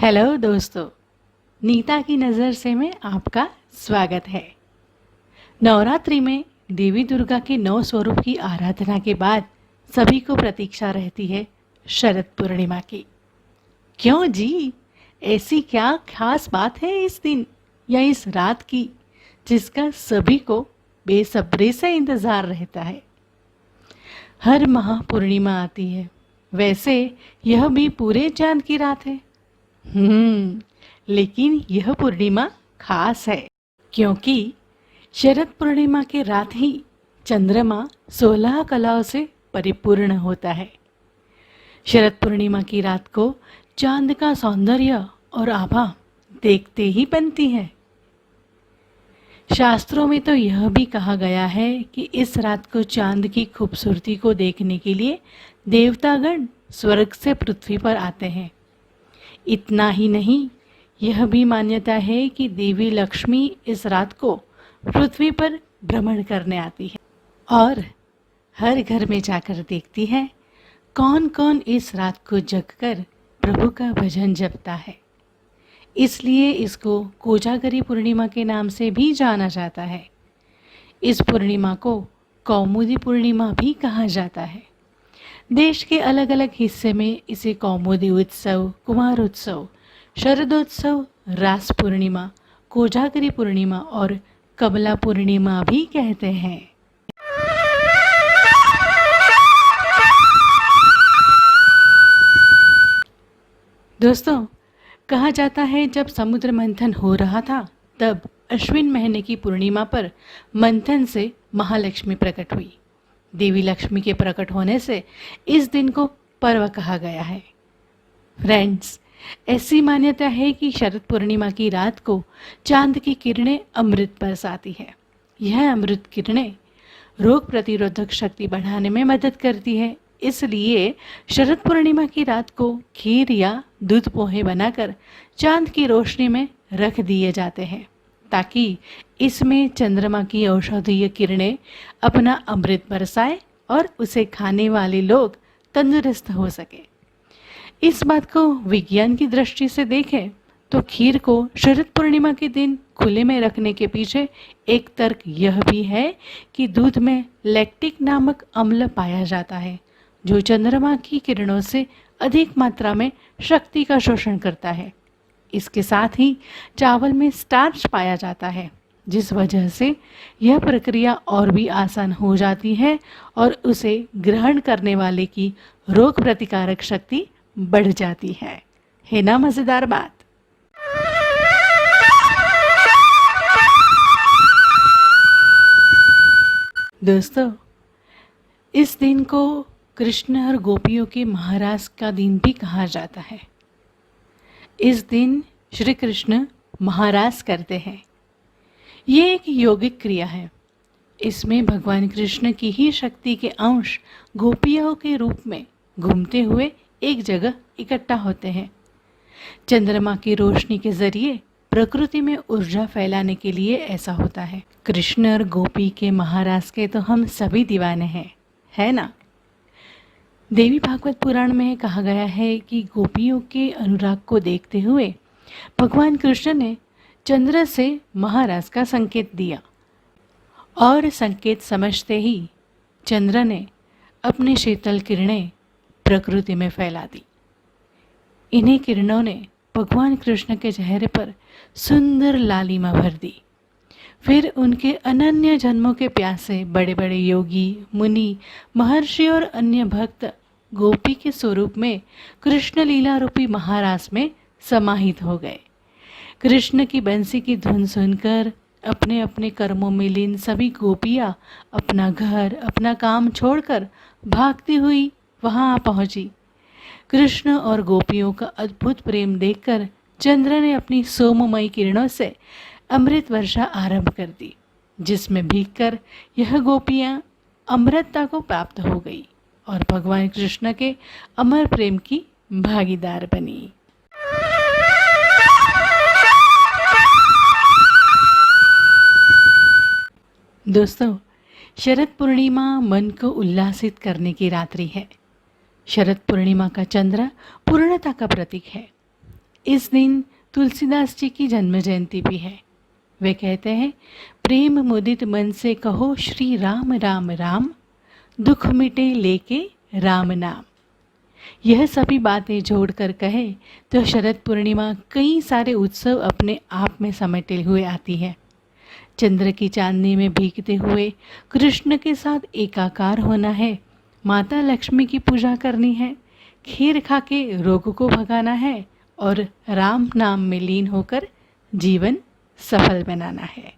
Hello दोस्तों, नीता की नज़र से में आपका स्वागत है। नवरात्रि में देवी दुर्गा के 9 स्वरूप की आराधना के बाद सभी को प्रतीक्षा रहती है शरद पूर्णिमा की। क्यों जी, ऐसी क्या खास बात है इस दिन या इस रात की जिसका सभी को बेसब्री से इंतज़ार रहता है। हर माह पूर्णिमा आती है, वैसे यह भी पूरे चांद की रात है। लेकिन यह पूर्णिमा खास है क्योंकि शरद पूर्णिमा के रात ही चंद्रमा 16 कलाओं से परिपूर्ण होता है। शरद पूर्णिमा की रात को चांद का सौंदर्य और आभा देखते ही बनती है। शास्त्रों में तो यह भी कहा गया है कि इस रात को चांद की खूबसूरती को देखने के लिए देवतागण स्वर्ग से पृथ्वी पर आते हैं। इतना ही नहीं, यह भी मान्यता है कि देवी लक्ष्मी इस रात को पृथ्वी पर भ्रमण करने आती है और हर घर में जाकर देखती है कौन कौन इस रात को जगकर प्रभु का भजन जपता है। इसलिए इसको कोजागरी पूर्णिमा के नाम से भी जाना जाता है। इस पूर्णिमा को कौमुदी पूर्णिमा भी कहा जाता है। देश के अलग अलग हिस्से में इसे कौमुदी उत्सव, कुमार उत्सव, शरदोत्सव, रास पूर्णिमा, कोजागरी पूर्णिमा और कमला पूर्णिमा भी कहते हैं। दोस्तों, कहा जाता है जब समुद्र मंथन हो रहा था तब अश्विन महीने की पूर्णिमा पर मंथन से महालक्ष्मी प्रकट हुई। देवी लक्ष्मी के प्रकट होने से इस दिन को पर्व कहा गया है। फ्रेंड्स, ऐसी मान्यता है कि शरद पूर्णिमा की रात को चांद की किरणें अमृत बरसाती है। यह अमृत किरणें रोग प्रतिरोधक शक्ति बढ़ाने में मदद करती है। इसलिए शरद पूर्णिमा की रात को खीर या दूध पोहे बनाकर चांद की रोशनी में रख दिए जाते हैं ताकि इसमें चंद्रमा की औषधीय किरणें अपना अमृत बरसाए और उसे खाने वाले लोग तंदुरुस्त हो सके। इस बात को विज्ञान की दृष्टि से देखें तो खीर को शरद पूर्णिमा के दिन खुले में रखने के पीछे एक तर्क यह भी है कि दूध में लैक्टिक नामक अम्ल पाया जाता है जो चंद्रमा की किरणों से अधिक मात्रा में शक्ति का शोषण करता है। इसके साथ ही चावल में स्टार्च पाया जाता है जिस वजह से यह प्रक्रिया और भी आसान हो जाती है और उसे ग्रहण करने वाले की रोग प्रतिकारक शक्ति बढ़ जाती है ना मज़ेदार बात। दोस्तों, इस दिन को कृष्ण और गोपियों के महारास का दिन भी कहा जाता है। इस दिन श्री कृष्ण महारास करते हैं। ये एक यौगिक क्रिया है। इसमें भगवान कृष्ण की ही शक्ति के अंश गोपियों के रूप में घूमते हुए एक जगह इकट्ठा होते हैं। चंद्रमा की रोशनी के जरिए प्रकृति में ऊर्जा फैलाने के लिए ऐसा होता है। कृष्ण और गोपी के महारास के तो हम सभी दीवाने हैं, है ना। देवी भागवत पुराण में कहा गया है कि गोपियों के अनुराग को देखते हुए भगवान कृष्ण ने चंद्र से महारास का संकेत दिया और संकेत समझते ही चंद्र ने अपनी शीतल किरणें प्रकृति में फैला दी। इन्हीं किरणों ने भगवान कृष्ण के चेहरे पर सुंदर लालिमा भर दी। फिर उनके अनन्य जन्मों के प्यासे बड़े बड़े योगी, मुनि, महर्षि और अन्य भक्त गोपी के स्वरूप में कृष्ण लीला रूपी महारास में समाहित हो गए। कृष्ण की बंसी की धुन सुनकर अपने अपने कर्मों में लीन सभी गोपियाँ अपना घर, अपना काम छोड़कर भागती हुई वहाँ आ पहुँची। कृष्ण और गोपियों का अद्भुत प्रेम देखकर चंद्र ने अपनी सोममयी किरणों से अमृत वर्षा आरंभ कर दी, जिसमें भीगकर यह गोपियाँ अमृतता को प्राप्त हो गई और भगवान कृष्ण के अमर प्रेम की भागीदार बनी। दोस्तों, शरद पूर्णिमा मन को उल्लासित करने की रात्रि है। शरद पूर्णिमा का चंद्र पूर्णता का प्रतीक है। इस दिन तुलसीदास जी की जन्म जयंती भी है। वे कहते हैं, प्रेम मुदित मन से कहो श्री राम राम राम, दुख मिटे लेके राम नाम। यह सभी बातें जोड़कर कहे तो शरद पूर्णिमा कई सारे उत्सव अपने आप में समेटे हुए आती है। चंद्र की चांदनी में भीगते हुए कृष्ण के साथ एकाकार होना है, माता लक्ष्मी की पूजा करनी है, खीर खा के रोग को भगाना है और राम नाम में लीन होकर जीवन सफल बनाना है।